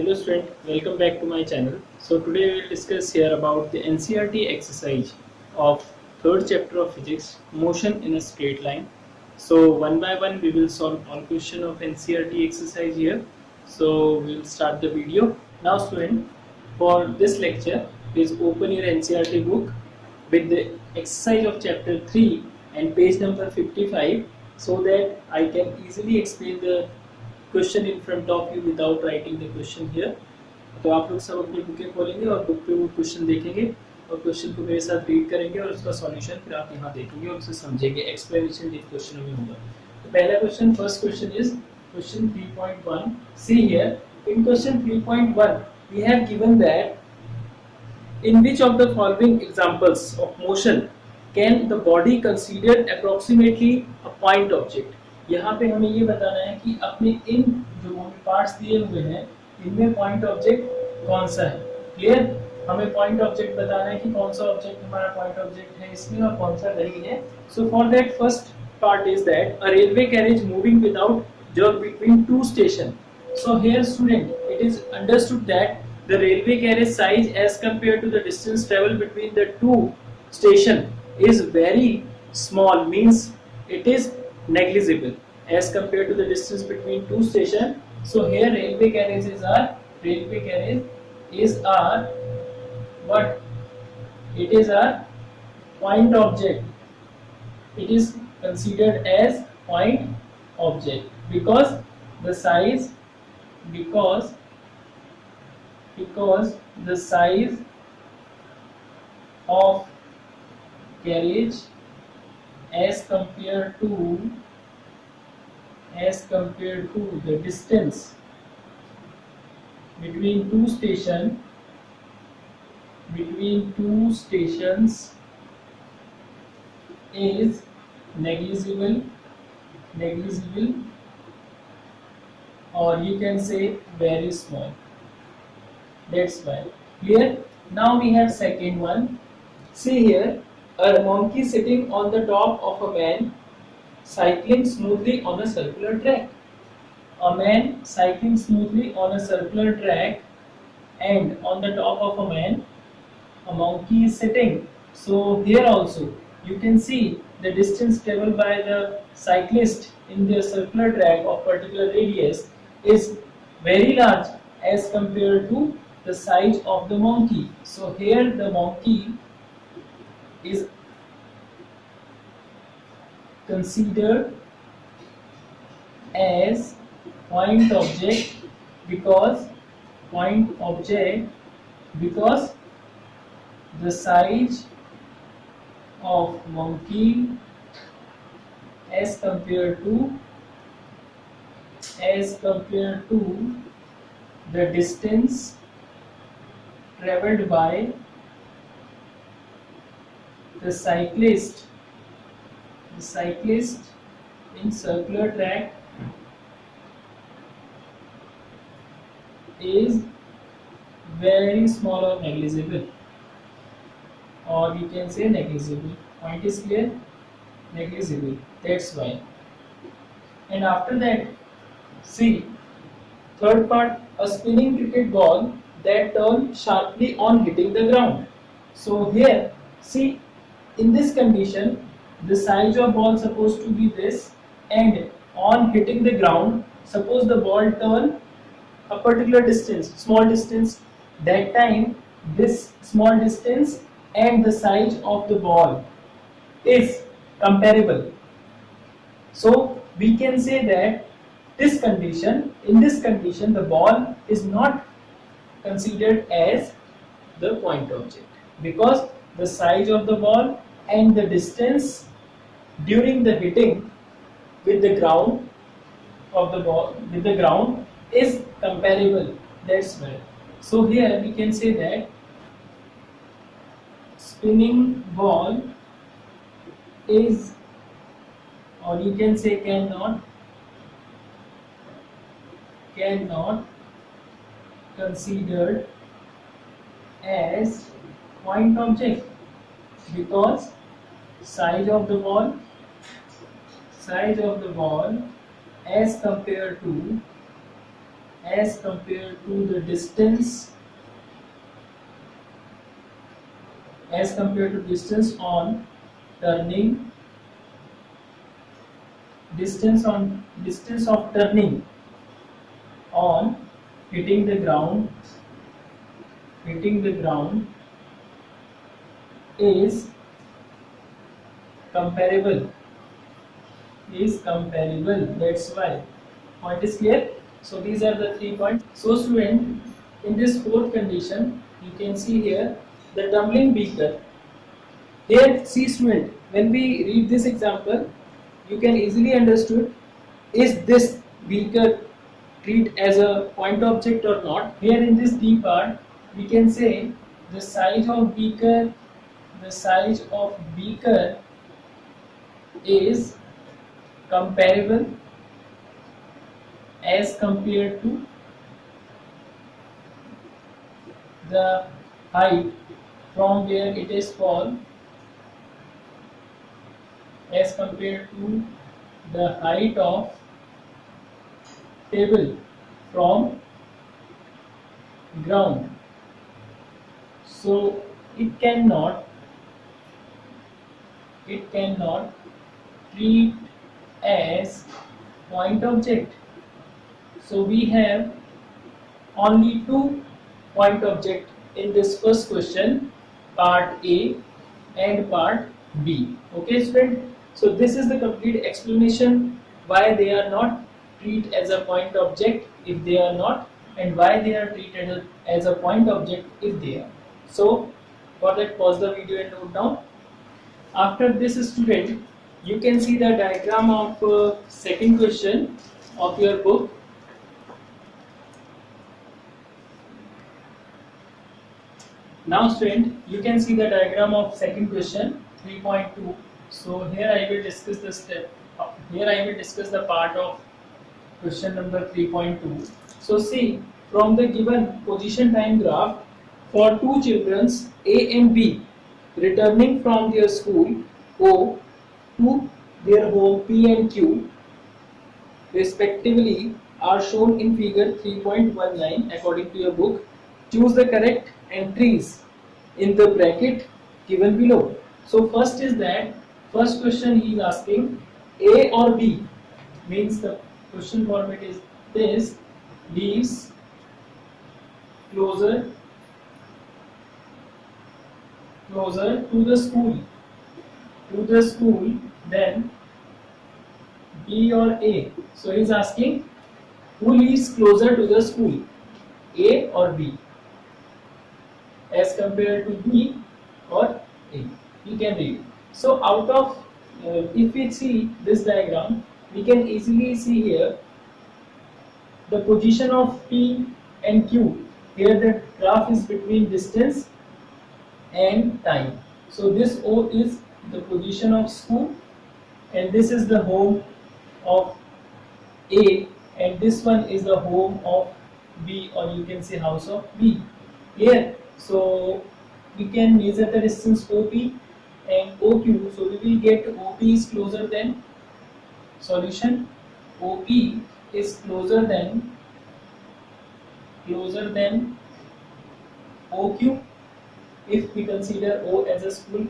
Hello student, welcome back to my channel. So today we will discuss here about the NCERT exercise of third chapter of physics, motion in a straight line. So one by one we will solve all question of NCERT exercise here. So we will start the video. Now student, for this lecture, please open your NCERT book with the exercise of chapter 3 and page number 55 so that I can easily explain the question in front of you without writing the question here. तो आप लोग सब अपनी बुकें खोलेंगे और book पे वो क्वेश्चन देखेंगे और क्वेश्चन को मेरे साथ रीड करेंगे और उसका सॉल्यूशन फिर आप यहाँ देखेंगे और उसे समझेंगे. एक्सप्लेनेशन जिस क्वेश्चन में होगा. तो पहला question, first question is question 3.1. See here in question 3.1 we have given that in which of the following examples of motion can the body consider approximately a point object. यहाँ पे हमें ये बताना है कि अपने इन जो पार्ट्स दिए हुए हैं इनमें पॉइंट ऑब्जेक्ट कौन सा है. क्लियर. हमें पॉइंट ऑब्जेक्ट बताना है कि कौन सा ऑब्जेक्ट हमारा पॉइंट ऑब्जेक्ट है इसमें और कौन सा नहीं है. So for that first part is that a railway carriage moving without jerk between two station. So here student it is understood that the railway carriage size as compare to the distance travel between the two station is very small, means it is negligible as compared to the distance between two station. So here railway carriages are what? It is a point object. It is considered as point object because the size the size of carriage as compared to the distance between two stations is negligible or you can say very small. That's why. Clear. Now we have second one. See here, a monkey sitting on the top of a man cycling smoothly on a circular track. A man cycling smoothly on a circular track, and on the top of a man, a monkey is sitting. So here also you can see the distance traveled by the cyclist in the circular track of particular radius is very large as compared to the size of the monkey. So here the monkey is considered as point object because the size of monkey as compared to the distance traveled by the cyclist in circular track is very small or negligible, or you can say negligible. Point is clear. Negligible. That's why. And after that, see third part, a spinning cricket ball that turns sharply on hitting the ground. So here see, in this condition the size of ball supposed to be this, and on hitting the ground suppose the ball turn a particular distance, small distance. That time this small distance and the size of the ball is comparable. So we can say that in this condition the ball is not considered as the point object because the size of the ball and the distance during the hitting with the ground is comparable. That's why. So here we can say that spinning ball is, or you can say cannot considered as point object because size of the ball as compared as compared to the distance, on turning, distance of turning on hitting the ground is comparable. That's why. Point is clear? So these are the 3 points. So student, in this fourth condition, you can see here the tumbling beaker. Here, see student, when we read this example, you can easily understood, is this beaker treat as a point object or not. Here in this D part, we can say the size of beaker is comparable as compared to the height from where it is fall, as compared to the height of table from ground. So it cannot treat as point object. So we have only 2 point object in this first question, part A and part B. Okay student, so this is the complete explanation why they are not treated as a point object if they are not, and why they are treated as a point object if they are. So for that, pause the video and note down. After this student, you can see the diagram of second question of your book. Now student, you can see the diagram of second question 3.2. So here I will discuss the step. Here I will discuss the part of question number 3.2. So see, from the given position time graph for 2 children A and B returning from their school O to their home P and Q respectively are shown in figure 3.19 according to your book. Choose the correct entries in the bracket given below. So first is that, first question he is asking A or B, means the question format is this: lives closer to the school than B or A. So he is asking who lives closer to the school, A or B, as compared to B or A. You can read. So out of if we see this diagram, we can easily see here the position of P and Q. Here the graph is between distance and time. So this O is the position of school, and this is the home of A, and this one is the home of B, or you can say house of B. Here, so we can measure the distance OP and OQ. So we will get OP is closer than, solution, OP is closer than OQ if we consider O as a school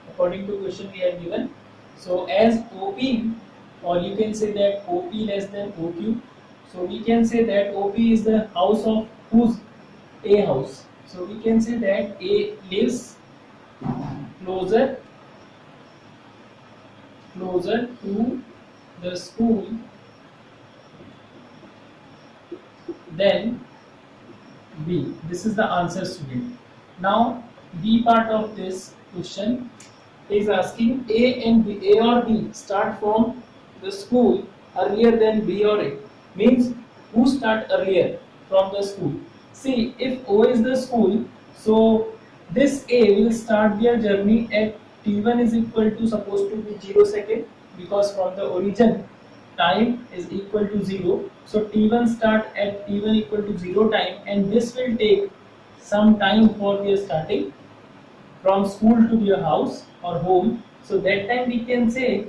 according to question we have given. So as OP, or you can say that OP less than OQ, so we can say that OP is the house of whose? A house. So we can say that A lives closer to the school than B. This is the answer student. Now B part of this question is asking A and B, A or B start from the school earlier than B or A. Means who start earlier from the school? See, if O is the school, so this A will start their journey at T1 is equal to supposed to be 0 second, because from the origin time is equal to 0. So T1 start at T1 equal to 0 time, and this will take some time for their starting from school to their house or home. So that time we can say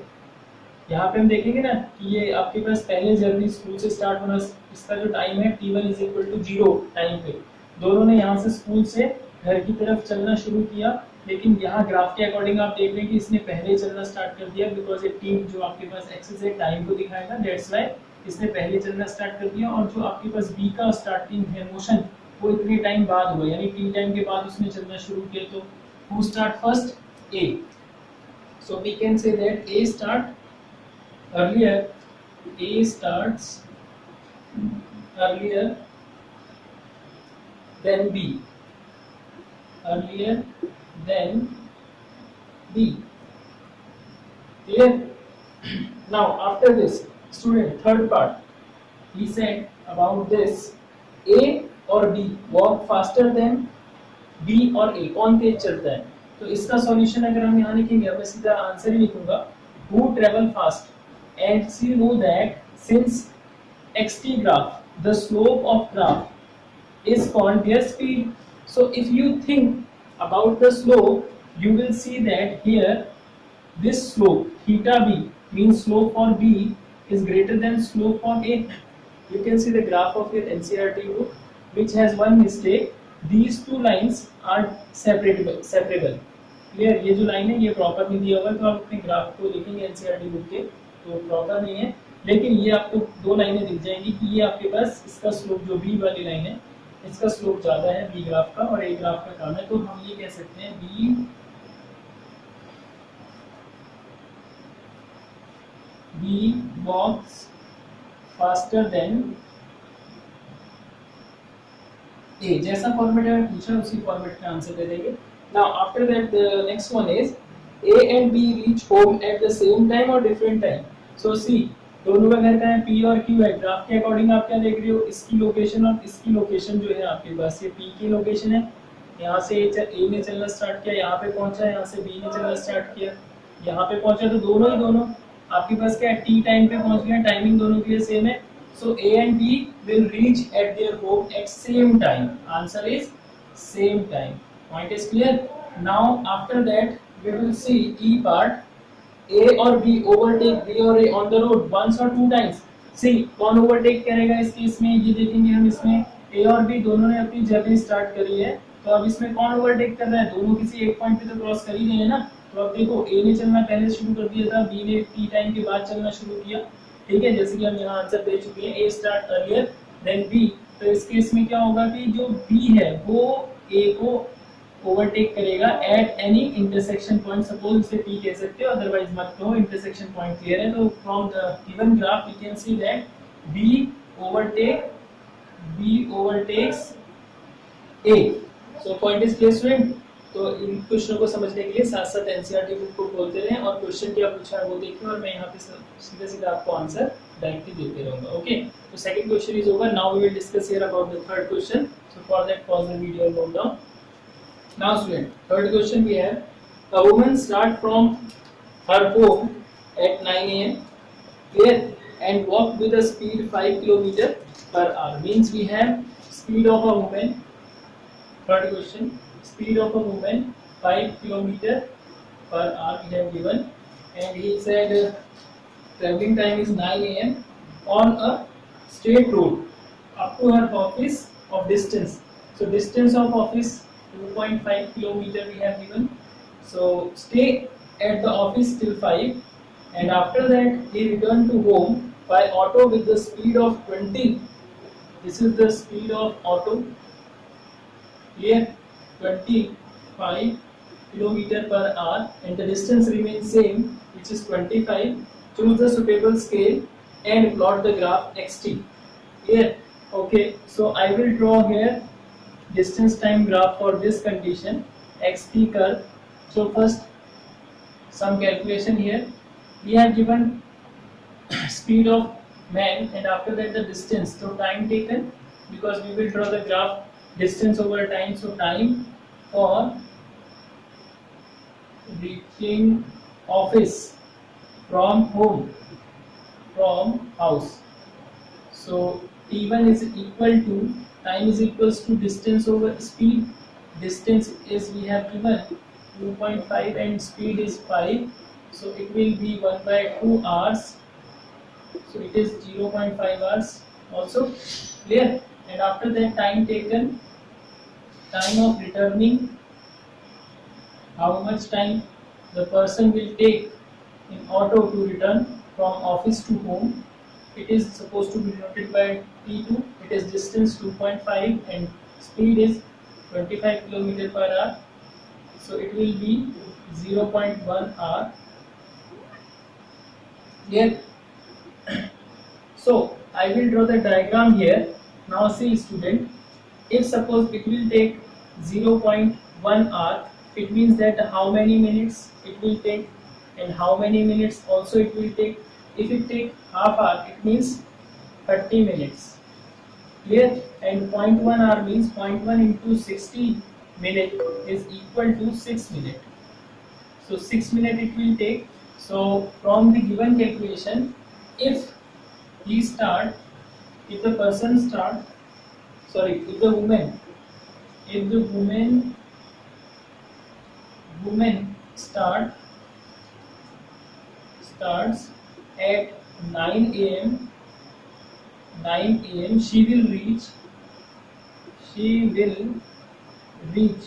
यहाँ पे हम देखेंगे ना कि ये आपके पास पहले journey school से स्टार्ट होना, इसका जो टाइम है t1 is equal to 0 time पे दोनों ने यहाँ से स्कूल से घर की तरफ चलना शुरू किया, लेकिन यहाँ ग्राफ के अकॉर्डिंग आप देख रहे हैं कि इसने पहले चलना स्टार्ट कर दिया, बिकॉज ये टी जो आपके पास एक्सिस है टाइम को दिखाएगा, दैट्स व्हाई इसने पहले चलना स्टार्ट कर दिया। और जो आपके पास बी का स्टार्टिंग है मोशन वो इतने टाइम बाद हुआ, यानी टी टाइम के बाद उसने चलना शुरू किया। तो who start first? A. So we can say that A start earlier, A starts earlier than B, earlier than B. Clear? Now after this, student, third part, he said about this, A और B walk faster than B और A, कौन तेज चलता है? तो इसका solution अगर हम यहाँ लिखेंगे, मैं सीधा आंसर ही लिखूंगा, who travel fast, and she know that since xt graph, the slope of graph is called their speed. So if you think about the slope, you will see that here this slope theta b means slope for B is greater than slope for A. You can see the graph of your NCERT book which has one mistake, these two lines are separable. Clear? ये जो line है ये proper नहीं दिया हुआ, तो आप अपने ग्राफ को देखेंगे एनसीईआरटी बुक के तो प्रॉपर नहीं है, लेकिन ये आपको दो लाइनें दिख जाएंगी कि ये आपके पास इसका स्लोप जो बी वाली लाइन है इसका स्लोप ज्यादा है बी ग्राफ का और ए ग्राफ का कम है, तो हम ये कह सकते हैं बी वॉक्स फास्टर देन ए। जैसा फॉर्मेट है पूछा उसी फॉर्मेट का आंसर दे देंगे। Now after that the next one is A and B reach home at the same time or different time. So see, दोनों का घर का है P और Q है, ग्राफ के अकॉर्डिंग आप क्या देख रहे हो, इसकी लोकेशन और इसकी लोकेशन जो है आपके पास ये P की लोकेशन है, यहाँ से A ने चलना स्टार्ट किया, यहाँ पे पहुंचा, यहाँ से B ने चलना स्टार्ट किया, यहाँ पे पहुंचा, तो दोनों आपके पास क्या है T टाइम पे पहुंच गए, टाइमिंग दोनों के लिए सेम है। So A and B will reach at their home at same time. Answer is same time. Point is clear? Now after that we will see E part, A और B overtake B और A on the road once or two times. See, कौन overtake करेगा इस case में, ये देखेंगे हम, इसमें A और B दोनों ने अपनी जर्नी स्टार्ट करी है, तो अब इसमें कौन overtake कर रहा है, दोनों किसी एक पॉइंट पे तो क्रॉस कर ही रहे हैं ना। तो अब देखो A ने चलना पहले शुरू कर दिया था, B ने T टाइम के बाद चलना शुरू किया, ठीक है, जैसे कि हम यहाँ आंसर दे चुके हैं, A start earlier then B। तो इस केस में क्या होगा कि जो B है वो A को ओवरटेक करेगा at any intersection point, suppose इसे P कह सकते हो, अदरवाइज मत कहो, इंटरसेक्शन पॉइंट क्लियर है। तो from the given graph we can see that B overtakes A. So point is clear student? तो इन क्वेश्चनों को समझने के लिए साथ साथ एनसीईआरटी बुक को खोलते रहें और क्वेश्चन क्या पूछा है वो देखें, और मैं यहाँ पे सीधे सीधे आपको आंसर डायरेक्टली देते रहूंगा। ओके, तो second question is over, now we will discuss here about the third question. So for that pause the video and note down. Now student, third question we have, a woman start from her home at 9 a.m. clear and walk with a speed 5 km per hour, means we have speed of a woman, third question, speed of a woman 5 km per hour we have given, and he said traveling time is 9 a.m. on a straight road up to her office of distance. So distance of office 2.5 kilometer we have given. So stay at the office till 5, and after that he return to home by auto with the speed of 20. This is the speed of auto. Clear? 25 kilometer per hour, and the distance remains same, which is 25. Choose the suitable scale and plot the graph xt. Clear? Okay, so I will draw here distance time graph for this condition xt curve. So first some calculation here, we have given speed of man and after that the distance, so time taken, because we will draw the graph distance over time, so time for reaching office from home, from house. So t1 is equal to, time is equals to distance over speed. Distance is we have given 2.5 and speed is 5. so it will be 1 by 2 hours, so it is 0.5 hours also. Clear? And after that, time taken, time of returning, how much time the person will take in auto to return from office to home. It is supposed to be denoted by T2. It is distance 2.5 and speed is 25 km per hour. So it will be 0.1 hour. Here, so I will draw the diagram here. Now see student, if suppose it will take 0.1 hour, it means that how many minutes it will take and how many minutes also it will take. If it take half hour, it means 30 minutes. Clear? And 0.1 hour means 0.1 into 60 minute is equal to 6 minutes. So 6 minutes it will take. So from the given calculation, if the woman starts at 9 a.m. She will reach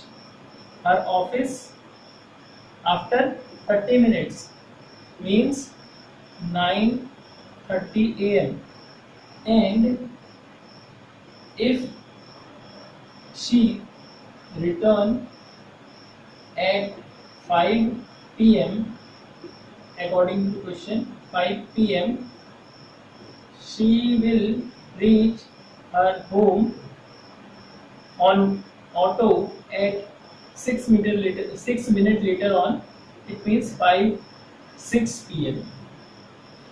her office after 30 minutes, means 9:30 a.m. and if she return at 5 p.m. according to question 5 p.m. she will reach her home on auto at 6 minutes later on. It means 6 p.m.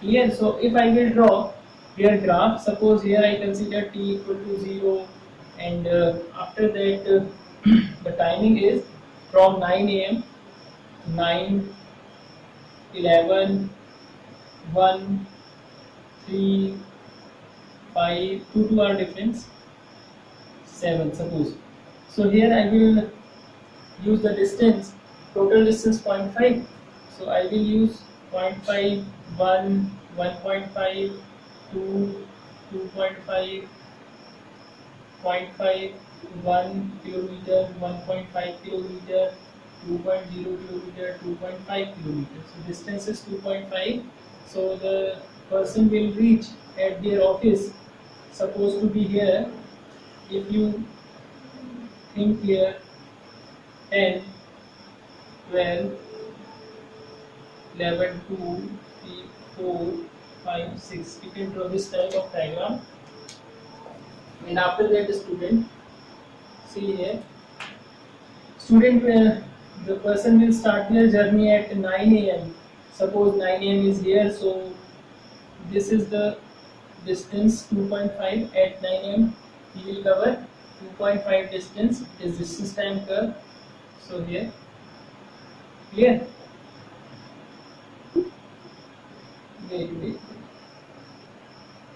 Here, so if I will draw here graph, suppose here I consider t equal to 0 and after that the timing is from 9 a.m. 9, 11, 1, 3, 5, 2 hour difference, 7 suppose. So here I will use the distance, total distance 0.5. So I will use 0.5, 1, 1.5, 2, 2.5, 0.5, 1 kilometer, 1.5 kilometer, 2.0 kilometer, 2.5 kilometer. So distance is 2.5. So the person will reach at their office, supposed to be here. If you think here 10, 12, 11, 2, 3, 4, 5, 6. You can draw this type of diagram. And after that, the student, see here, the person will start their journey at 9 a.m. Suppose 9 a.m. is here, so this is the distance 2.5 at 9 a.m. He will cover 2.5 distance. It is distance time curve. So here, clear? Wait.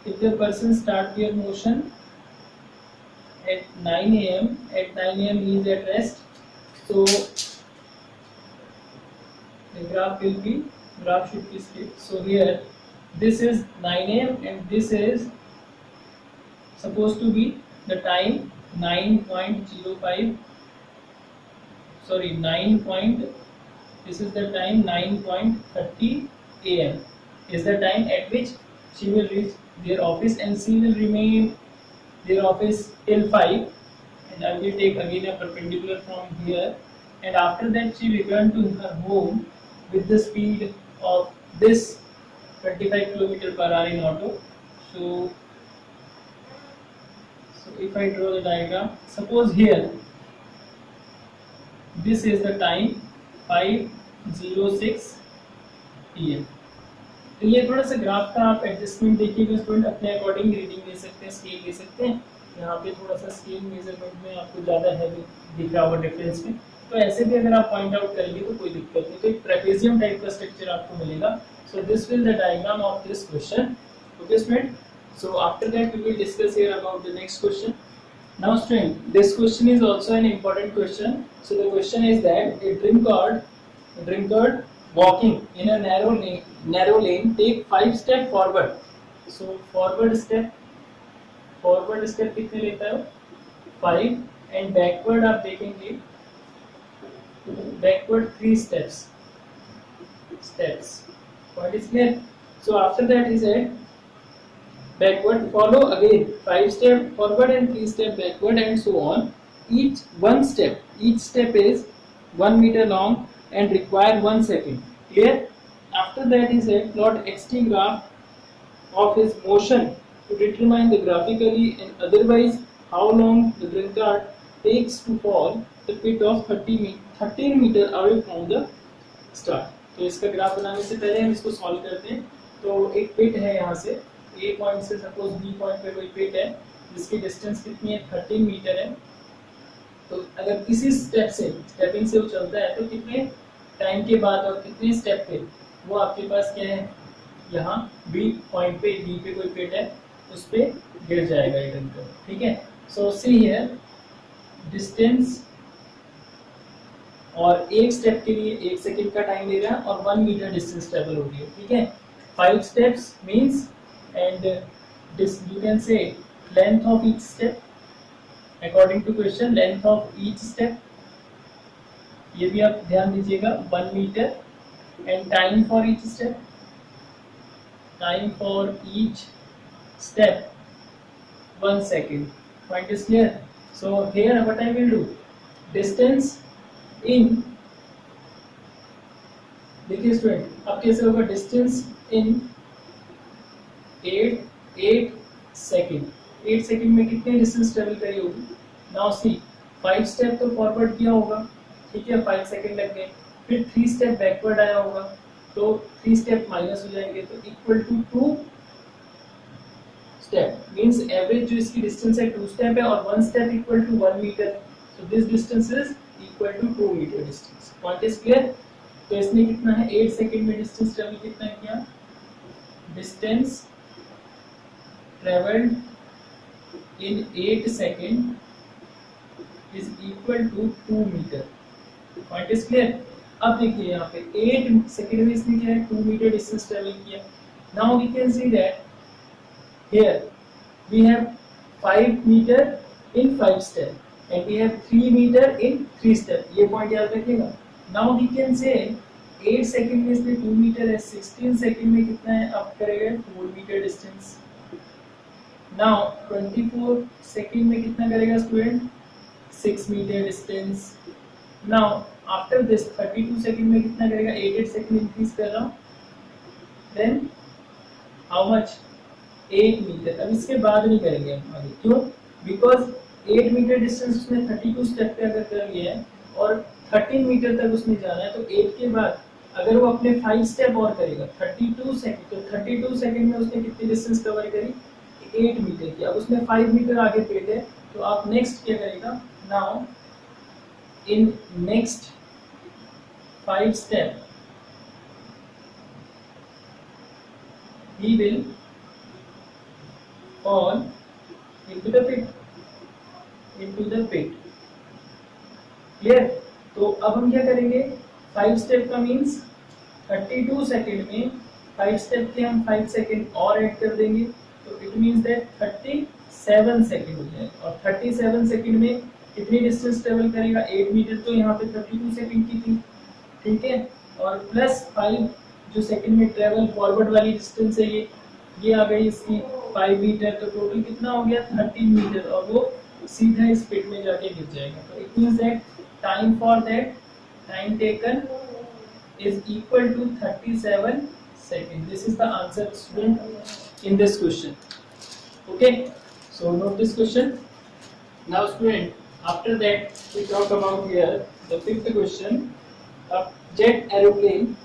If the person start their motion at 9 a.m. At 9 a.m. he is at rest. So the graph should be straight. So here this is 9 a.m. and this is supposed to be the time 9.05. Sorry, this is the time 9.30 a.m. is the time at which she will reach their office, and she will remain their office till 5, and I will take again a perpendicular from here, and after that she return to her home with the speed of this 25 km per hour in auto. So if I draw the diagram, suppose here this is the time 5:06 p.m. तो ये थोड़ा सा graph का आप adjustment देखिएगा student, अपने according reading ले सकते हैं, स्केल ले सकते हैं. यहाँ पे थोड़ा सा स्केल मेजरमेंट में आपको ज़्यादा हैवी दिख रहा होगा डिफरेंस में, तो ऐसे भी अगर आप पॉइंट आउट करेंगे तो कोई दिक्कत नहीं. तो एक ट्रेपेजियम टाइप का स्ट्रक्चर आपको मिलेगा. So this will the diagram of this question. Okay student, so after that we will discuss here about the next question. Now student, this question is also an important question. So the question is that a drunkard walking in a narrow lane, take 5 step forward. So forward step कितने लेता है 5, and backward आप देखेंगे backward 3 steps. Point is clear? So after that he said backward, follow again 5 step forward and 3 step backward and so on. Each step is 1 meter long and require 1 second. Clear? After that he said plot xt graph of his motion to determine the graphically and otherwise how long the drunkard takes to fall the pit of 13 meter away from the start. तो इसका graph बनाने से पहले हम इसको solve करते हैं. तो एक पिट है यहाँ से ए पॉइंट से, सपोज बी पॉइंट पे कोई पिट है जिसकी डिस्टेंस कितनी है 13 मीटर है. तो अगर किसी स्टेपिंग से वो चलता है तो कितने टाइम के बाद और कितने स्टेप पे वो आपके पास क्या है, यहाँ बी पॉइंट पे बी पे कोई पिट है उस पे गिर जाएगा ये टंकर. ठीक है. सो सी हियर डिस्टेंस, और एक स्टेप के लिए 1 सेकंड का टाइम ले रहा है और 1 मीटर डिस्टेंस ट्रेवल हो रही है. ठीक है. 5 steps means and this you can say length of each step according to question, length of each step ये भी आप ध्यान दीजिएगा 1 metre, and time for each step, time for each step 1 second. Point is clear? So here what I will do, distance in, देखिए student अब कैसे होगा, distance in 8 second. 8 second में कितने डिस्टेंस ट्रेवल करी होगी. नाउ सी 5 स्टेप तो forward किया होगा. ठीक है, 5 सेकेंड लग गए. फिर 3 स्टेप बैकवर्ड आया होगा तो 3 स्टेप माइनस हो जाएंगे तो equal to 2 step. Means average जो इसकी डिस्टेंस है 2 स्टेप है और 1 step equal to 1 metre. So this distance is equal to 2 metre distance. Point is clear? तो इसने कितना है 8 सेकंड में डिस्टेंस ट्रेवल कितना किया, distance travelled in 8 second is equal to 2 metre. Point is clear? अब देखिए यहाँ पे 8 सेकंड में इसने क्या है 2 मीटर डिस्टेंस ट्रेवल किया. Now we can see that here we have 5 meter in 5 step and we have 3 meter in 3 step. ये पॉइंट याद रखिएगा. now we can say 8 second में इसने 2 मीटर है, 16 सेकंड में कितना है अप करेगा 4 मीटर डिस्टेंस. now 24 सेकंड में कितना करेगा student 6 metre distance. now after this 32 second में कितना करेगा 8 सेकंड इंक्रीज कर रहा हूँ, then how much 8 मीटर. अब इसके बाद नहीं करेंगे हम आगे. क्यों? बिकॉज 8 मीटर डिस्टेंस उसने 32 स्टेप पे अगर कर लिया है और 13 मीटर तक उसने जाना है तो 8 के बाद अगर वो अपने 5 स्टेप और करेगा 32 सेकंड, तो 32 सेकंड में उसने कितनी डिस्टेंस कवर करी 8 मीटर की. अब उसने 5 मीटर आगे पेट है तो आप नेक्स्ट क्या करेगा, now in next 5 step he will fall into the pit. Clear? तो अब हम क्या करेंगे 5 स्टेप का मींस 32 सेकंड में 5 स्टेप के हम 5 सेकंड और ऐड कर देंगे तो इट मींस दैट 37 सेकंड हो जाएगा. और 37 सेकंड में कितनी डिस्टेंस ट्रेवल करेगा 8 मीटर, तो यहाँ पे 32 सेकंड की थी. ठीक है, और प्लस 5 जो सेकंड में ट्रेवल फॉरवर्ड वाली डिस्टेंस है ये आ गई इसकी 5 मीटर. तो टोटल कितना हो गया 13 मीटर और वो सीधा इस पिट में जाके गिर जाएगा. तो it means that time for that time taken is equal to 37 seconds. This is the answer student in this question. Okay, so note this question. Now student, after that we talk about here the fifth question. A jet airplane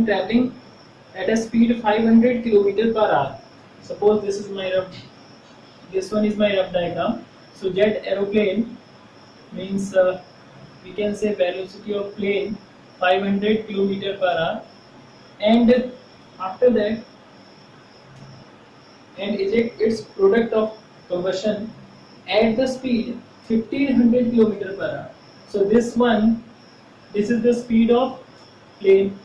traveling at a speed 500 km per hour. Suppose this is my rough, this one is my rough diagram. So jet aeroplane means we can say velocity of plane 500 km per hour, and after that and eject its product of combustion at the speed 1500 km per hour. So this is the speed of plane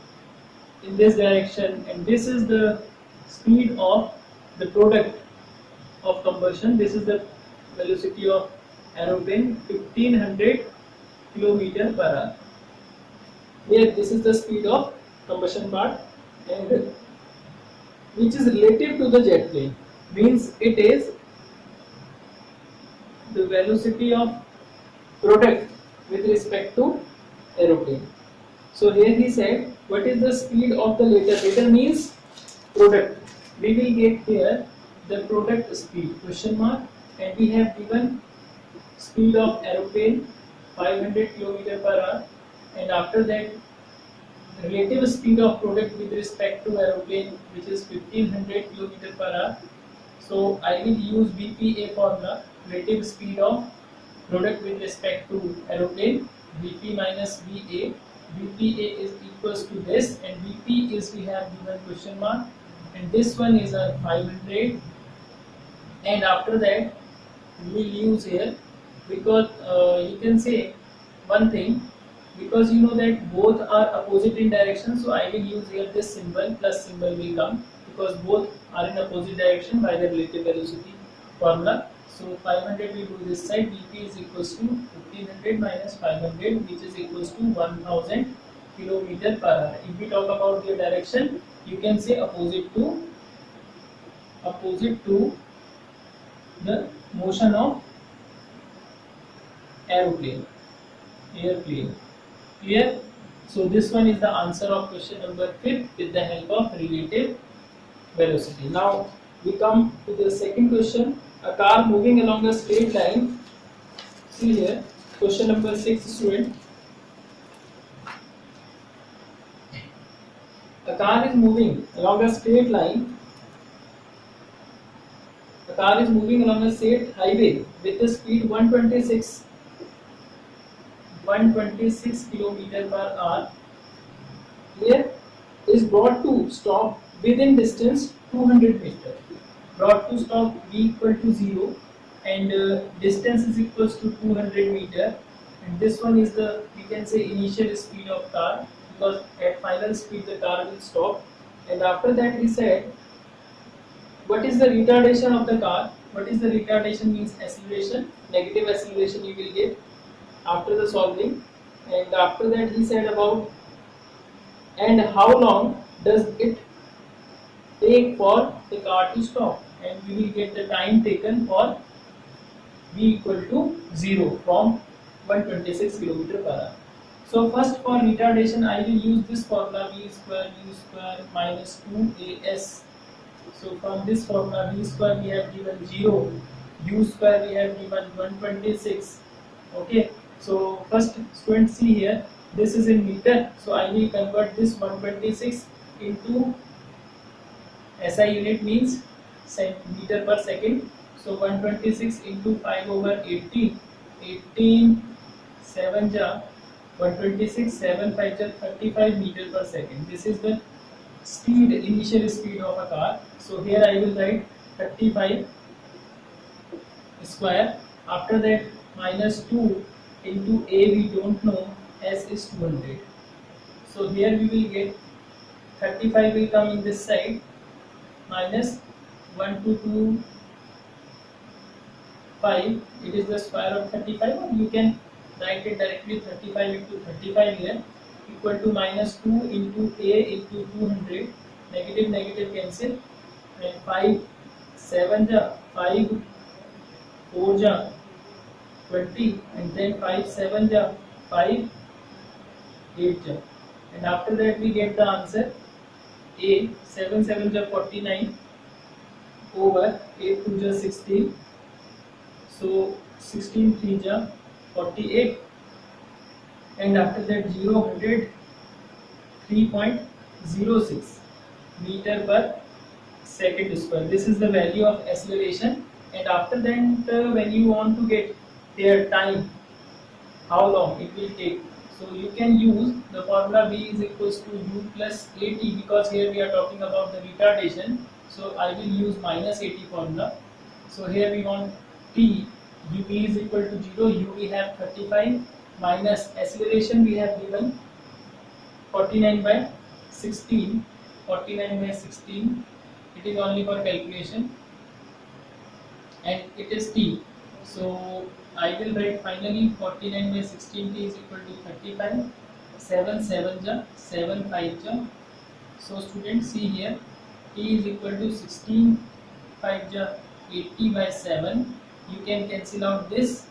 in this direction, and this is the speed of the product of combustion. This is the velocity of aeroplane, 1500 kilometer per hour. Here this is the speed of combustion part, and which is relative to the jet plane, means it is the velocity of product with respect to aeroplane. So here he said, what is the speed of the later? Later means product. We will get here the product speed question mark, and we have given speed of aeroplane 500 km per hour, and after that relative speed of product with respect to aeroplane, which is 1500 km per hour. So I will use VPA formula, relative speed of product with respect to aeroplane, Vp minus Va. Vpa is equals to this, and Vp is, we have given question mark, and this one is a 500, and after that we will use here, because you can say one thing, because you know that both are opposite in direction, so I will use here this symbol, plus symbol will come, because both are in opposite direction by the relative velocity formula. So 500 will go this side, Vp is equals to 1500 minus 500, which is equals to 1000 kilometer per hour. If we talk about the direction, you can say opposite to the motion of airplane. Clear? So this one is the answer of question number 5 with the help of relative velocity. Now we come to the second question. A car moving along a straight line. See here, question number 6, student. A car is moving along a straight line. A car is moving along a straight highway with the speed 126 km per hour. Here is brought to stop within distance 200 meter. Brought to stop v equal to 0, and distance is equals to 200 meter, and this one is the, we can say, initial speed of car, because at final speed the car will stop. And after that he said, what is the retardation of the car? What is the retardation? Means acceleration, negative acceleration you will get after the solving. And after that he said about, and how long does it take for the car to stop, and we will get the time taken for v equal to 0 from 126 km per hour. So first for retardation I will use this formula, v square u square minus 2as. So from this formula, v square we have given 0, u square we have given 126. Okay, so first student see here, this is in meter, so I will convert this 126 into SI unit, means meter per second. So 126 into 5 over 18, 7 ja 126, 7 5 ja 35 meter per second. This is the speed, initial speed of a car. So here I will write 35 square. After that minus 2 into a we don't know, s is 200. So here we will get 35 will come in this side, minus 1225, it is the square of 35, or you can write it directly 35 into 35 here, equal to minus 2 into a into 200, negative negative cancel, and 5 7 ja 5 4 ja 20, and then 5 7 ja 5 8 ja, and after that we get the answer a 7 7 ja 49 over 8 2 ja 16, so 16 3 ja 48, and after that 0 100 3.06 meter per second square. This is the value of acceleration, and after that when you want to get their time, how long it will take, so you can use the formula v is equals to u plus at, because here we are talking about the retardation, so I will use minus 80 formula. So here we want t, u v is equal to 0, u we have 35, minus acceleration we have given 49 by 16. 49 by 16. It is only for calculation, and it is t. So I will write finally 49 by 16 t is equal to 35. 7 7 ja, 7 5 ja. So students, see here, t is equal to 16 5 ja 80 by 7. You can cancel out this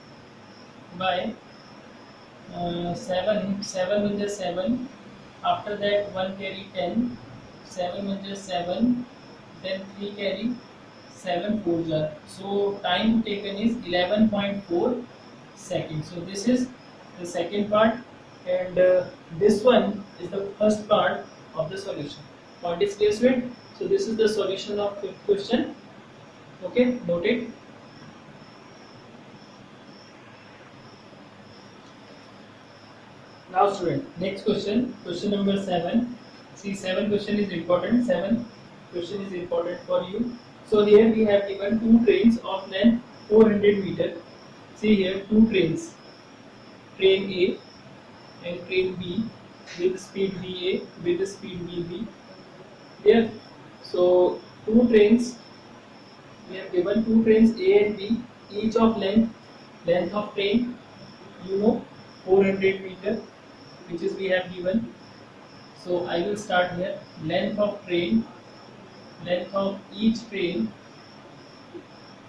by 7. 7 will just 7. After that 1 carry 10. 7 will just 7. Then 3 carry 7 4 jar. So time taken is 11.4 seconds. So this is the second part, and this one is the first part of the solution. Point is clear, student? So this is the solution of fifth question. Okay, note it. Now student, next question, question number 7. See, 7 question is important. 7 question is important for you. So here we have given two trains of length 400 meter. See here, two trains, train A and train B with speed VA with speed VB. Here, so two trains, we have given two trains A and B, each of length of train, 400 meter, which is we have given. So I will start here. Length of train, length of each train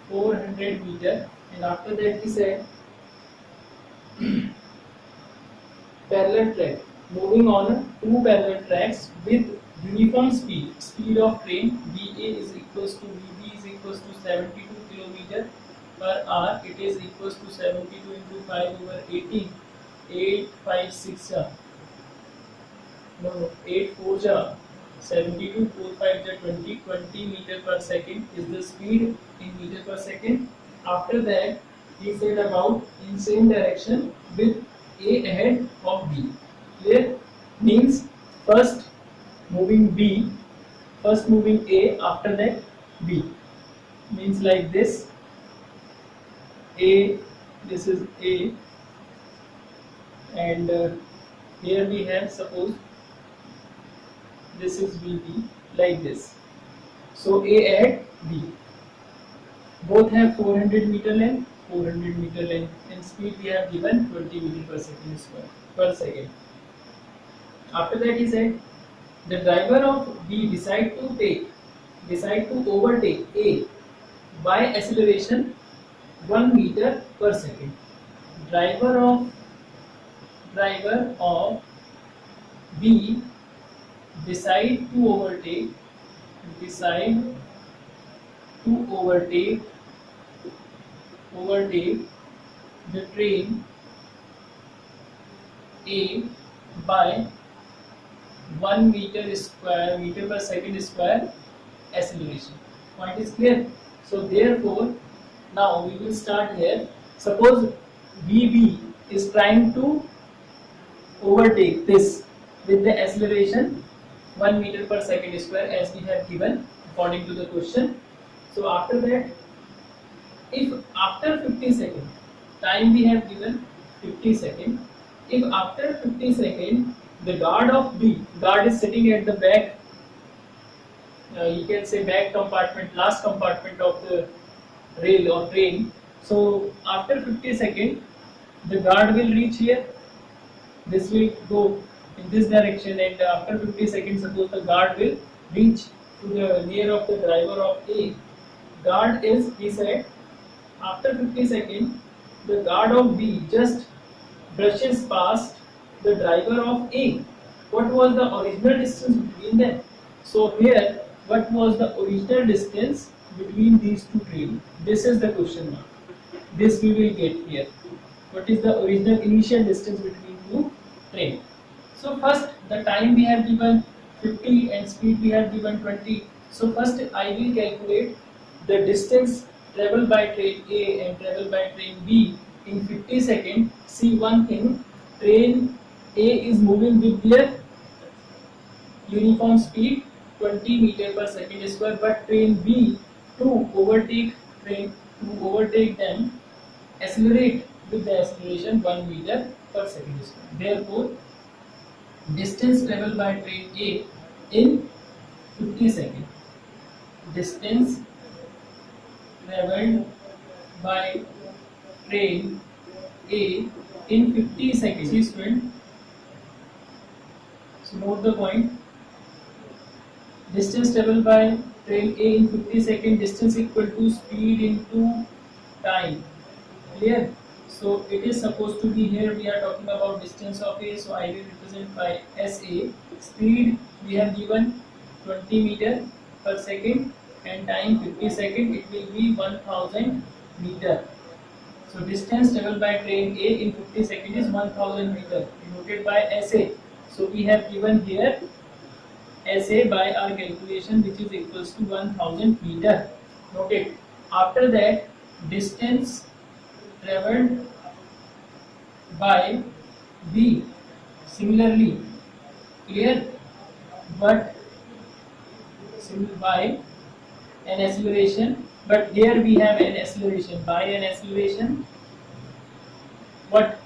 400 meter, and after that he said parallel track, moving on two parallel tracks with uniform speed. Speed of train VA is equals to VB is equals to 72 km per hour. It is equals to 72 into 5 over 18. 8 5 6 no 8 4 ja 72 4 5 ja 20 20 meter per second is the speed in meter per second. After that he said about in same direction with A ahead of B. Clear? Means first moving B, first moving A, after that B. Means like this. A, this is A, and here we have, suppose this is VB, like this. So A ahead, B. Both have 400 meter length, 400 meter length, and speed we have given 20 meter per second square per second. After that he said the driver of B decide to overtake A by acceleration 1 meter per second. Driver of B decide to overtake the train A by 1 meter per second square acceleration. Point is clear? So therefore, now we will start here. Suppose VB is trying to overtake this with the acceleration 1 meter per second square as we have given according to the question. So after that, if after 50 seconds, time we have given 50 seconds, if after 50 seconds the guard of B, guard is sitting at the back, you can say back compartment, last compartment of the rail or train. So after 50 seconds, the guard will reach here. This will go in this direction, and after 50 seconds, suppose the guard will reach to the near of the driver of A. Guard is, he said, after 50 seconds, the guard of B just brushes past the driver of A. What was the original distance between them? So here, what was the original distance between these two trains? This is the question mark. This we will get here. What is the original initial distance between two trains? So first, the time we have given 50 and speed we have given 20. So first I will calculate the distance traveled by train A and traveled by train B in 50 seconds. See one thing, train A is moving with their uniform speed 20 meter per second square, but train B to overtake them accelerate with the acceleration 1 meter per second square. Therefore, distance traveled by train A in 50 seconds. Distance traveled by train A in 50 seconds. See student, so note the point. Distance traveled by train A in 50 seconds. Distance equal to speed into time. Clear? So it is supposed to be, here we are talking about distance of A, so I will represent by SA. Speed we have given 20 meter per second and time 50 second, it will be 1000 meter. So distance traveled by train A in 50 seconds is 1000 meter, denoted by SA. So we have given here SA by our calculation, which is equals to 1000 meter. Noted. After that, distance traveled by B similarly, clear, but by an acceleration, but here we have an acceleration, by an acceleration, what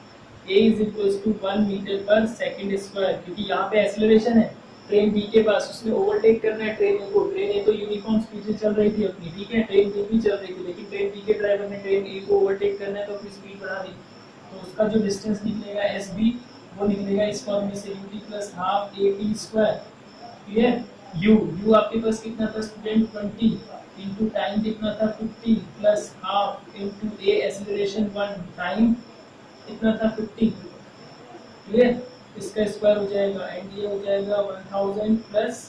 A is equals to 1 metre per second square, क्योंकि यहाँ पे acceleration है train B के पास, उसने overtake करना है train ए को। Train ए तो यूनिफॉर्म स्पीड से चल रही थी अपनी, ठीक है, ट्रेन बी भी चल रही थी, लेकिन ट्रेन बी के ड्राइवर ने ट्रेन ए को ओवरटेक करना है तो अपनी स्पीड बढ़ा दी, तो उसका जो डिस्टेंस निकलेगा एस बी वो निकलेगा इस फॉर्म में से U T plus half A T square. Clear? You आपके पास कितना था स्टूडेंट 20 इंटू टाइम कितना था 50 प्लस हाफ इंटू ए एक्सेलरेशन 1 टाइम कितना था 50। क्लियर? इसका स्क्वायर हो जाएगा एंड ये हो जाएगा 1000 प्लस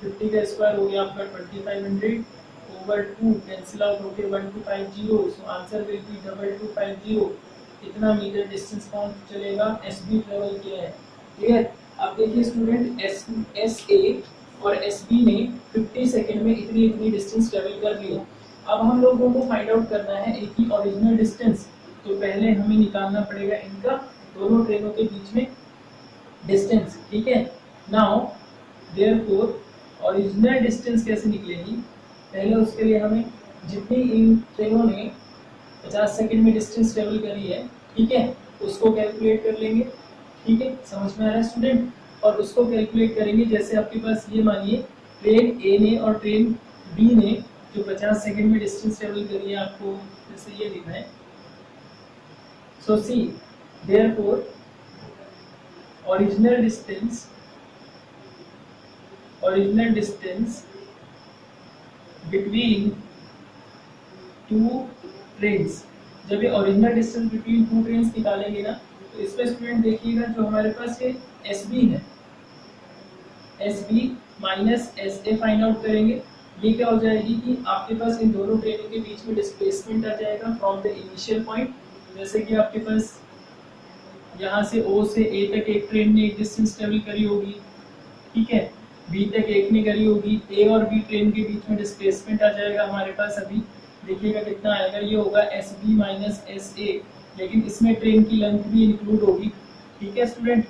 50 का स्क्वायर हो गया आपका 2500 ओवर 2 कैंसिल आउट होके 1250, सो आंसर विल बी 2250। इतना मीटर डिस्टेंस कौन चलेगा, एस बी ट्रेवल किया है। क्लियर? अब देखिए स्टूडेंट, एस ए और एस बी ने 50 सेकंड में इतनी इतनी डिस्टेंस ट्रेवल कर लिया। अब हम लोगों को फाइंड आउट करना है एक ही ओरिजिनल डिस्टेंस, तो पहले हमें निकालना पड़ेगा इनका दोनों ट्रेनों के बीच में डिस्टेंस। ठीक है, नाउ देयरफॉर ओरिजिनल डिस्टेंस कैसे निकलेगी, पहले उसके लिए हमें जितनी इन ट्रेनों ने 50 सेकंड में डिस्टेंस ट्रेवल करी है, ठीक है, उसको कैलकुलेट कर लेंगे। ठीक है, समझ में आ रहा है स्टूडेंट? और उसको कैलकुलेट करेंगे, जैसे आपके पास ये मानिए ट्रेन ए ने और ट्रेन बी ने जो 50 सेकंड में डिस्टेंस ट्रेवल करी है, आपको जैसे ये लिखना है। So see therefore original distance between two trains, जब ये original distance between two trains निकालेंगे ना, तो इसमें स्टूडेंट देखिएगा जो हमारे पास ये एस बी है, S B minus S A find out करेंगे। ये क्या हो जाएगी कि आपके पास इन दोनों ट्रेनों के बीच में डिस्प्लेसमेंट आ जाएगा फ्रॉम द इनिशियल पॉइंट। जैसे कि आपके पास यहाँ से O से A तक एक ट्रेन ने एक डिस्टेंस ट्रेवल करी होगी, ठीक है, B तक एक ने करी होगी, A और B ट्रेन के बीच में डिस्प्लेसमेंट आ जाएगा हमारे पास। अभी देखिएगा कितना आएगा, ये होगा S B minus S A, लेकिन इसमें ट्रेन की लेंथ भी इंक्लूड होगी। ठीक है स्टूडेंट,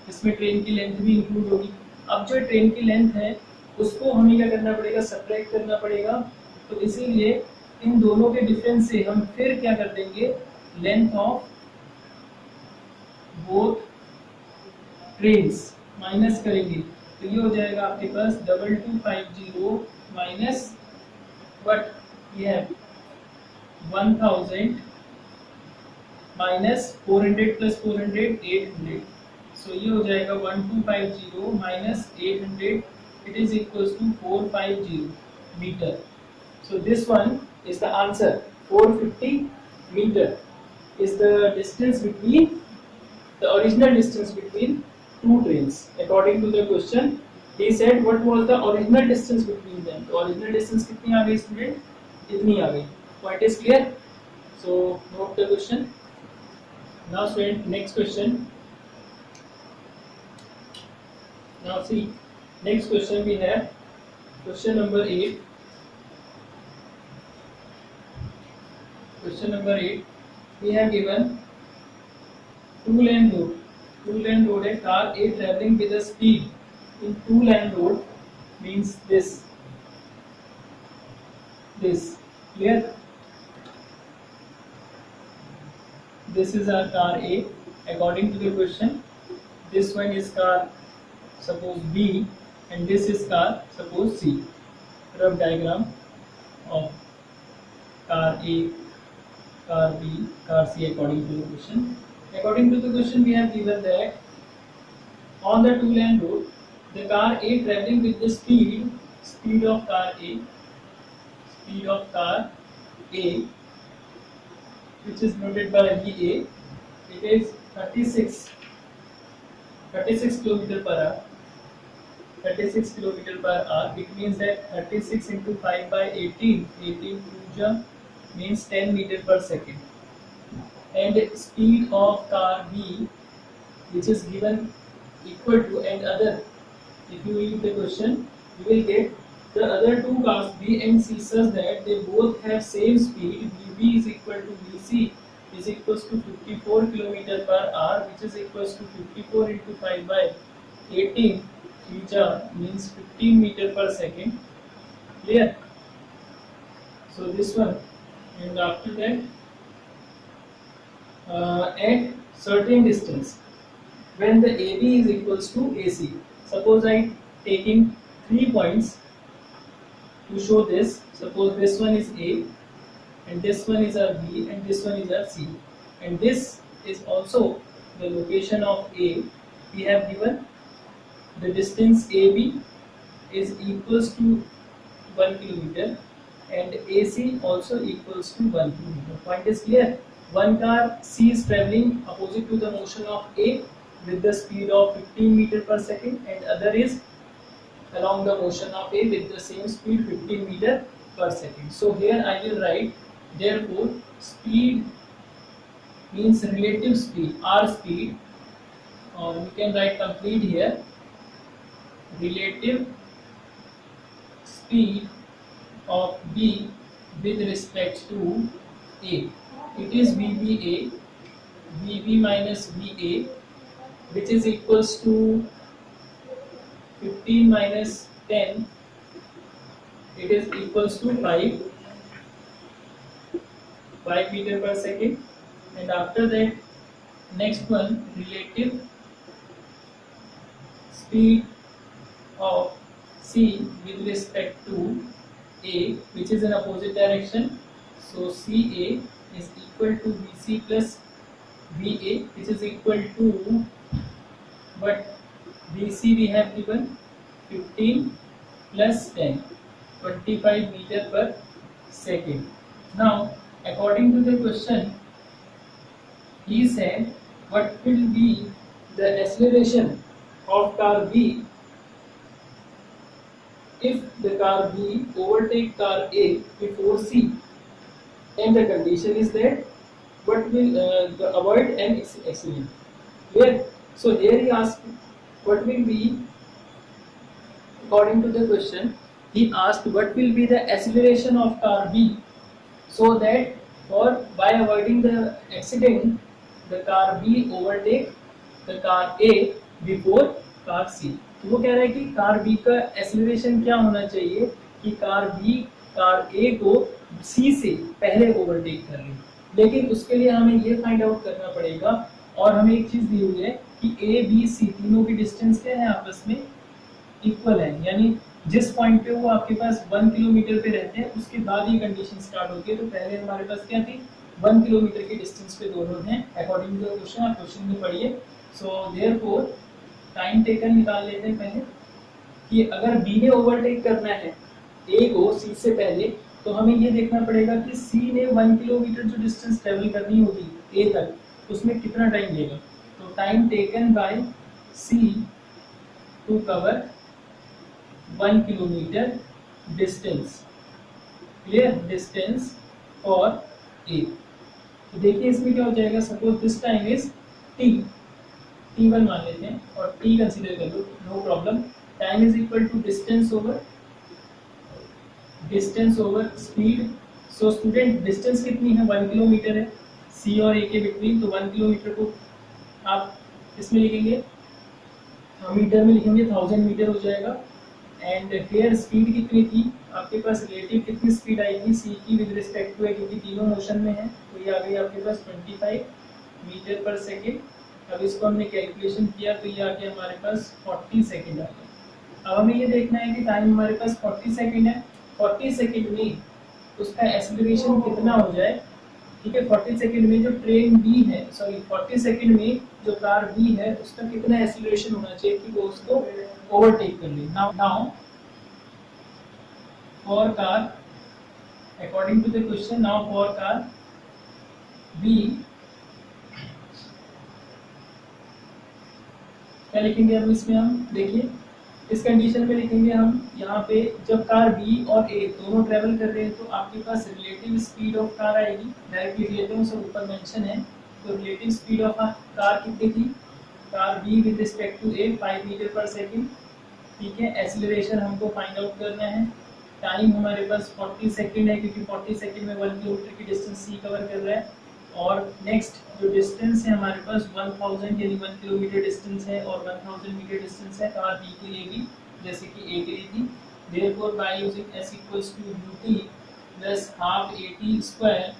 इसमें ट्रेन की लेंथ भी इंक्लूड होगी। अब जो ट्रेन की लेंथ है उसको हमें क्या करना पड़ेगा, सब्ट्रैक्ट करना पड़ेगा। तो इसीलिए इन दोनों के डिफरेंस से हम फिर क्या कर देंगे, length of both trains minus करेंगे, तो ये हो जाएगा आपके पास 2250 माइनस वट ये है 1000 माइनस 400 प्लस 400 800, सो ये हो जाएगा 1250 minus 800, it is equals to 450 metre. So this one is the answer, 450 metre is the distance between the original distance between two trains according to the question. He said what was the original distance between them, तो original distance कितनी आ गई student, इतनी आ गई। Point is clear? So note the question. Now student, next question. Now see, next question we have question number 8. Question number 8, we have given two lane road है, car A traveling with a speed in two lane road means this clear, this is our car A according to the question, this one is car suppose B, and this is car, suppose C. Rough diagram of car A, car B, car C according to the question. According to the question, we have given that on the two-lane road, the car A traveling with the speed of car A, which is noted by VA, it is 36 km per hour. 36 km per hour. It means that 36 into 5 by 18 puja means 10 meter per second. And speed of car B, which is given equal to, and other, if you read the question, you will get the other two cars B and C such that they both have same speed. VB is equal to VC is equals to 54 km per hour, which is equals to 54 into 5 by 18 puja means 15 meter per second. Clear? So this one, and after that, at certain distance, when the AB is equals to AC. Suppose I taking 3 points to show this. Suppose this one is A, and this one is our B, and this one is our C, and this is also the location of A. We have given the distance AB is equals to 1 kilometer, and AC also equals to 1 kilometer. Point is clear. One car C is traveling opposite to the motion of A with the speed of 15 meter per second, and other is along the motion of A with the same speed 15 meter per second. So here I will write, therefore speed means relative speed, R speed, or we can write complete here, relative speed of B with respect to A. It is VBA, VB minus VA, which is equals to 15 minus 10, it is equals to 5 meter per second. And after that, next one, relative speed of C with respect to A, which is in opposite direction. So CA is equal to VC plus VA, which is equal to, but VC we have given 15 plus 10, 25 meter per second. Now, according to the question, he said what will be the acceleration of car B if the car B overtake car A before C, and the condition is that what will avoid an accident. Clear? So here he asked what will be, according to the question, he asked what will be the acceleration of car B, so that by avoiding the accident, the car B overtake the car A before car C. तो वो कह रहा है कि car B का acceleration क्या होना चाहिए कि कार B कार A को C से पहले ओवरटेक कर ले, लेकिन उसके लिए हमें ये फाइंड आउट करना पड़ेगा, और हमें एक चीज दी हुई है कि A, B, C तीनों की डिस्टेंस क्या है, आपस में इक्वल है, यानी जिस पॉइंट पे वो आपके पास 1 किलोमीटर पे रहते हैं उसके बाद ये कंडीशन स्टार्ट होती है। तो पहले हमारे पास क्या थी, 1 किलोमीटर की डिस्टेंस पे दोनों हैं अकॉर्डिंग टू द क्वेश्चन। आप क्वेश्चन में पढ़िए। सो देयरफॉर टाइम टेकन निकाल लेते हैं पहले कि अगर B ने ओवरटेक करना है A को C से पहले, तो हमें ये देखना पड़ेगा कि C ने 1 किलोमीटर जो डिस्टेंस ट्रेवल करनी होगी A तक, उसमें कितना टाइम लेगा। तो time taken by C to cover 1 kilometre distance, clear, distance for A। तो देखिए इसमें क्या हो जाएगा, suppose this time is T1 मान लेते हैं और T कंसीडर कर लो, no problem. Time is equal to distance over speed. So student distance कितनी है, 1 किलोमीटर है C और A के बिटवीन, तो 1 किलोमीटर को आप इसमें लिखेंगे, मीटर में लिखेंगे 1000 मीटर हो जाएगा। एंड हेयर स्पीड कितनी थी आपके पास, रिलेटिव कितनी स्पीड आएगी C की विद रिस्पेक्ट टू A, क्योंकि तीनों मोशन में है, तो ये आ गई आपके पास 25 मीटर पर सेकेंड। अब इसको हमने कैलकुलेशन किया तो ये आ गया हमारे पास 40 सेकंड आ गया। अब हमें ये देखना है कि टाइम हमारे पास 40 सेकंड है, 40 सेकंड में उसका एक्सेलरेशन कितना हो जाए। ठीक है, 40 सेकंड में जो ट्रेन बी है, सॉरी 40 सेकंड में जो कार बी है उसका कितना एक्सेलरेशन होना चाहिए कि वो उसको ओवरटेक कर ले। Now for car, according to the question, now for car B, क्या लिखेंगे अब इसमें हम देखिए, इस कंडीशन में लिखेंगे हम यहाँ पे जब कार बी और ए दोनों ट्रेवल कर रहे हैं तो आपके पास रिलेटिव स्पीड ऑफ कार आएगी। डायरेक्टली लिख लेते हैं, सब ऊपर मेंशन है। तो रिलेटिव स्पीड ऑफ कार कितनी थी, car B with respect to A 5 metre per second. ठीक है, एक्सीलरेशन हमको फाइंड आउट करना है। टाइम हमारे पास 40 सेकंड है क्योंकि 40 सेकंड में 1 किलोमीटर की डिस्टेंस सी कवर कर रहा है। और नेक्स्ट जो डिस्टेंस है हमारे पास 1000 यानी 1 किलोमीटर डिस्टेंस है और 1000 मीटर डिस्टेंस है कार बी के लिए भी, जैसे कि ए के लिए थी। therefore by using s equals to ut plus half at square,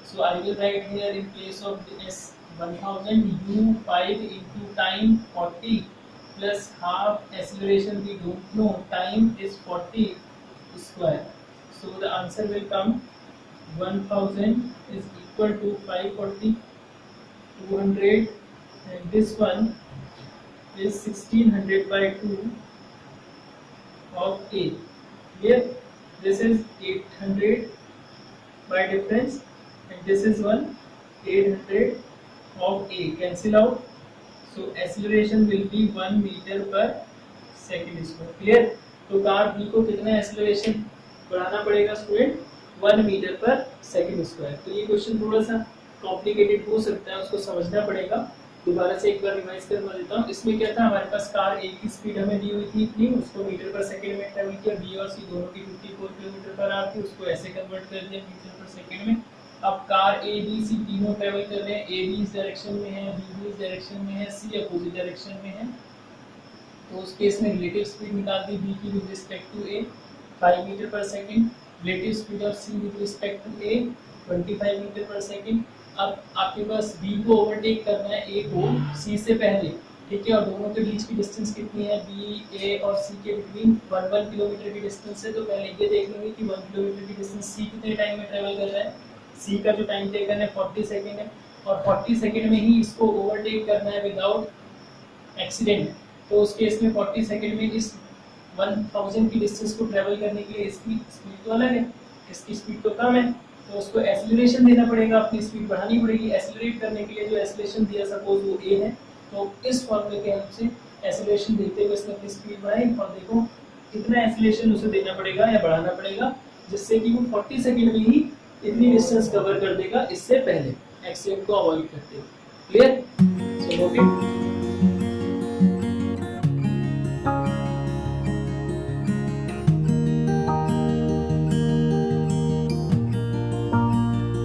so I will write here in place of s 1000 u 5 into time 40 plus half acceleration we don't know, time is 40 square, so the answer will come 1000 is equal to 540, 200, and this one is 1600 by 2 of A. Here this is 800 by difference and this is 800 of A. Cancel out. So acceleration will be 1 meter per second square. Clear? तो car B को कितना acceleration बढ़ाना पड़ेगा student, 1 metre per second square. तो ये question थोड़ा सा complicated हो सकता है, उसको समझना पड़ेगा। दोबारा से एक बार रिवाइज करवा देता हूँ। इसमें क्या था, हमारे पास कार ए की स्पीड हमें दी हुई थी इतनी, उसको मीटर पर सेकंड में ट्रेवल किया। बी और सी दोनों की 54 किलोमीटर पर आवर थी, उसको ऐसे कन्वर्ट कर दिया मीटर पर सेकंड में। अब कार ए बी सी तीनों ट्रेवल कर रहे हैं, ए बी इस डायरेक्शन में है, बी इस डायरेक्शन में है, सी अपोजिट डायरेक्शन में है। तो उस केस में रिलेटिव स्पीड निकाल दी बी की with respect to A 5 metre per second, relative speed of C with respect to A 25 metre per second. अब आपके पास बी को ओवरटेक करना है ए को सी से पहले। ठीक है, और दोनों के बीच की डिस्टेंस कितनी है, बी ए और सी के बिटवीन 1 किलोमीटर की डिस्टेंस है। तो पहले ये देख लेंगे कि 1 किलोमीटर की डिस्टेंस सी कितने टाइम में ट्रेवल कर रहा है। सी का जो टाइम टेकन है 40 सेकंड है और 40 सेकंड में ही इसको ओवरटेक करना है विदाउट एक्सीडेंट। तो उस केस में 40 सेकंड में इस 1000 की डिस्टेंस को ट्रेवल करने के लिए इसकी स्पीड तो अलग है, इसकी स्पीड तो कम है, तो उसको एक्सीलरेशन देना पड़ेगा, अपनी स्पीड बढ़ानी पड़ेगी। एक्सीलरेट करने के लिए जो एक्सीलरेशन दिया सपोज वो ए है, तो इस फॉर्मूले के हेल्प से एक्सीलरेशन देते हुए इसने अपनी स्पीड बढ़ाई और देखो कितना एक्सीलरेशन उसे देना पड़ेगा या बढ़ाना पड़ेगा जिससे कि वो 40 सेकंड में ही इतनी डिस्टेंस कवर कर देगा, इससे पहले एक्सीडेंट को अवॉइड करते हुए। क्लियर? So note it.